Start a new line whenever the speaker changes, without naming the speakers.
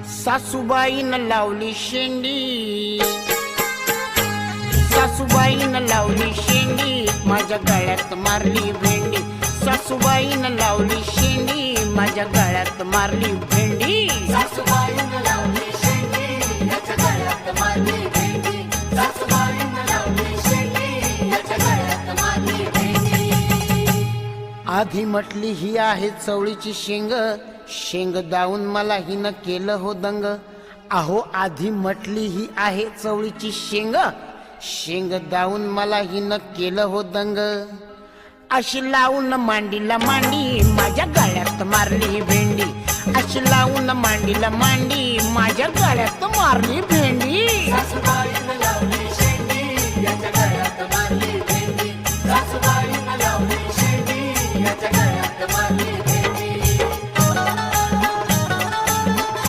सासूबाईनं लावली शेंडी, सासूबाईनं लावली शेंडी, माझ्या गळ्यात मारली भेंडी. सासूबाईनं लावली शेंडी, माझ्या गळ्यात मारली भेंडी.
सासूबाईनं लावली शेंडी, याच्या गळ्यात मारली भेंडी. सासूबाईनं लावली शेंडी, याच्या गळ्यात मारली भेंडी.
आधी म्हटली ही आहे चवळीची शेंग, शेंग दावून मला हिनं केलं हो दंग. अहो आधी म्हटली ही आहे चवळीची शेंग, शेंग दावून मला हिनं केलं हो दंग. अशी लावून मांडीला मांडी, माझ्या गळ्यात मारली भेंडी. अशी लावून मांडीला मांडी, माझ्या गळ्यात मारली भेंडी.